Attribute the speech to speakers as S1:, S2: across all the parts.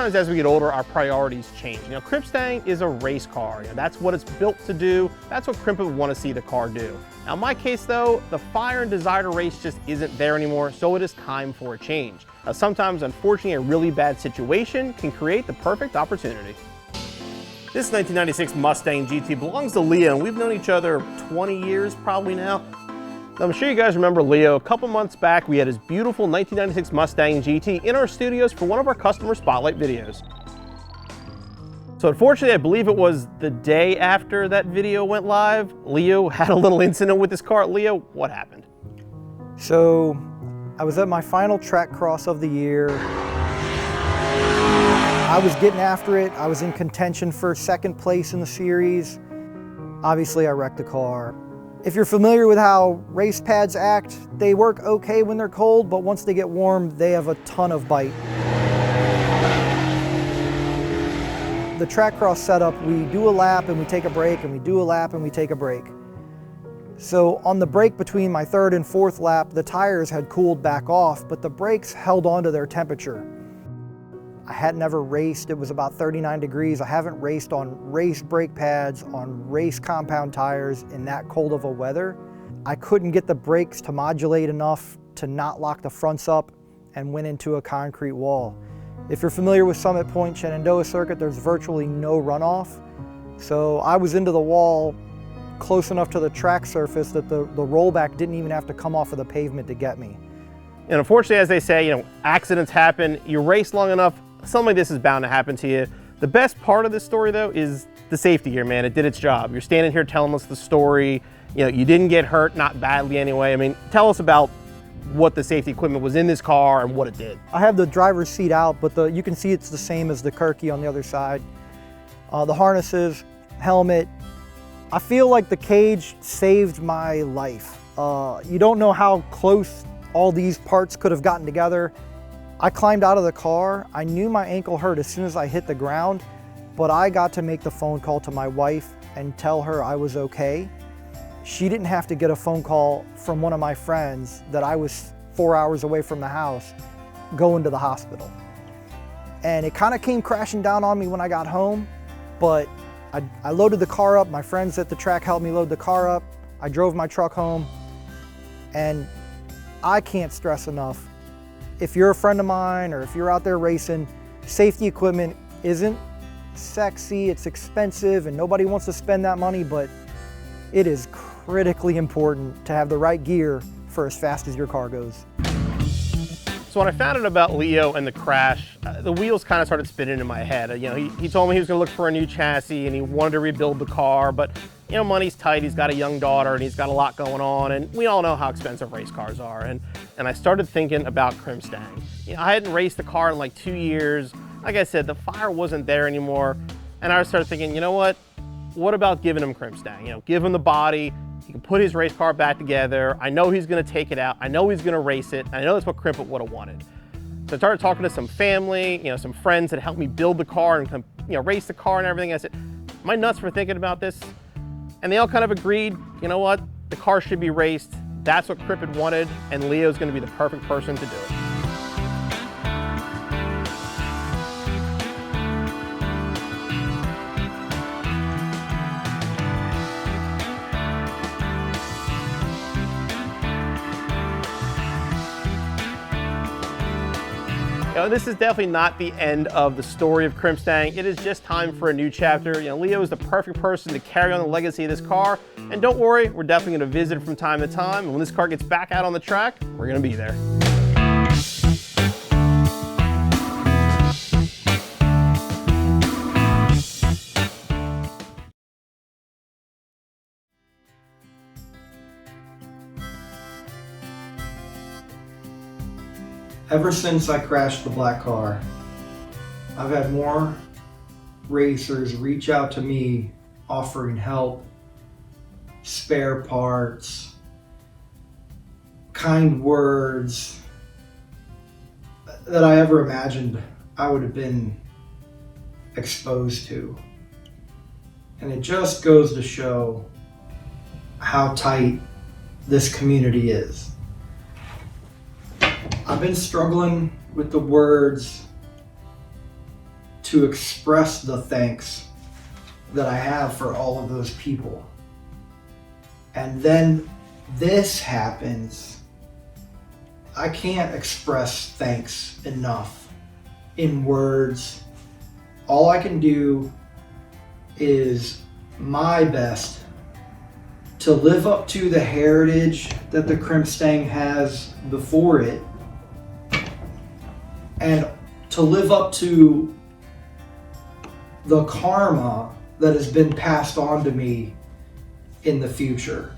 S1: sometimes as we get older, our priorities change. Krimpstang is a race car. That's what it's built to do. That's what Krimpet would want to see the car do. Now, in my case though, the fire and desire to race just isn't there anymore, so it is time for a change. Sometimes, unfortunately, a really bad situation can create the perfect opportunity. This 1996 Mustang GT belongs to Leo, and we've known each other 20 years probably now. I'm sure you guys remember Leo. A couple months back, we had his beautiful 1996 Mustang GT in our studios for one of our customer spotlight videos. So unfortunately, I believe it was the day after that video went live, Leo had a little incident with his car. Leo, what happened?
S2: So I was at my final track cross of the year. I was getting after it. I was in contention for second place in the series. Obviously, I wrecked the car. If you're familiar with how race pads act, they work okay when they're cold, but once they get warm, they have a ton of bite. The track cross setup, we do a lap and we take a break, and we do a lap and we take a break. So on the break between my third and fourth lap, the tires had cooled back off, but the brakes held on to their temperature. I had never raced. It was about 39 degrees. I haven't raced on race brake pads, on race compound tires in that cold of a weather. I couldn't get the brakes to modulate enough to not lock the fronts up and went into a concrete wall. If you're familiar with Summit Point Shenandoah Circuit, there's virtually no runoff. So I was into the wall close enough to the track surface that the rollback didn't even have to come off of the pavement to get me.
S1: And unfortunately, as they say, accidents happen. You race long enough, something like this is bound to happen to you. The best part of this story though is the safety gear, man. It did its job. You're standing here telling us the story. You didn't get hurt, not badly anyway. I mean, tell us about what the safety equipment was in this car and what it did.
S2: I have the driver's seat out, but you can see it's the same as the Kirky on the other side. The harnesses, helmet. I feel like the cage saved my life. You don't know how close all these parts could have gotten together. I climbed out of the car. I knew my ankle hurt as soon as I hit the ground, but I got to make the phone call to my wife and tell her I was okay. She didn't have to get a phone call from one of my friends that I was 4 hours away from the house going to the hospital. And it kind of came crashing down on me when I got home, but I loaded the car up. My friends at the track helped me load the car up. I drove my truck home, and I can't stress enough, if you're a friend of mine or if you're out there racing, safety equipment isn't sexy, it's expensive, and nobody wants to spend that money, but it is critically important to have the right gear for as fast as your car goes.
S1: So when I found out about Leo and the crash, the wheels kind of started spinning in my head. He told me he was going to look for a new chassis and he wanted to rebuild the car, but money's tight. He's got a young daughter and he's got a lot going on, and we all know how expensive race cars are. And I started thinking about Krimpstang. I hadn't raced the car in like 2 years. Like I said, the fire wasn't there anymore. And I started thinking, you know what? What about giving him Krimpstang? Give him the body. He can put his race car back together. I know he's going to take it out. I know he's going to race it. I know that's what Krimpet would have wanted. So I started talking to some family, some friends that helped me build the car and race the car and everything. I said, am I nuts for thinking about this? And they all kind of agreed, you know what? The car should be raced. That's what Krimpet wanted, and Leo's going to be the perfect person to do it. This is definitely not the end of the story of Krimpstang. It is just time for a new chapter. Leo is the perfect person to carry on the legacy of this car. And don't worry, we're definitely going to visit it from time to time. And when this car gets back out on the track, we're going to be there.
S2: Ever since I crashed the black car, I've had more racers reach out to me offering help, spare parts, kind words that I ever imagined I would have been exposed to. And it just goes to show how tight this community is. I've been struggling with the words to express the thanks that I have for all of those people. And then this happens. I can't express thanks enough in words. All I can do is my best to live up to the heritage that the Krimpstang has before it, and to live up to the karma that has been passed on to me in the future.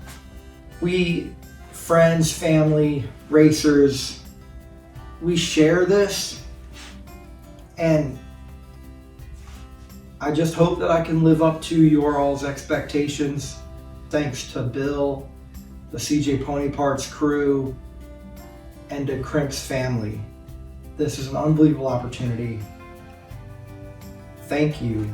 S2: We, friends, family, racers, we share this, and I just hope that I can live up to your all's expectations. Thanks to Bill, the CJ Pony Parts crew, and to Krimp's family. This is an unbelievable opportunity. Thank you.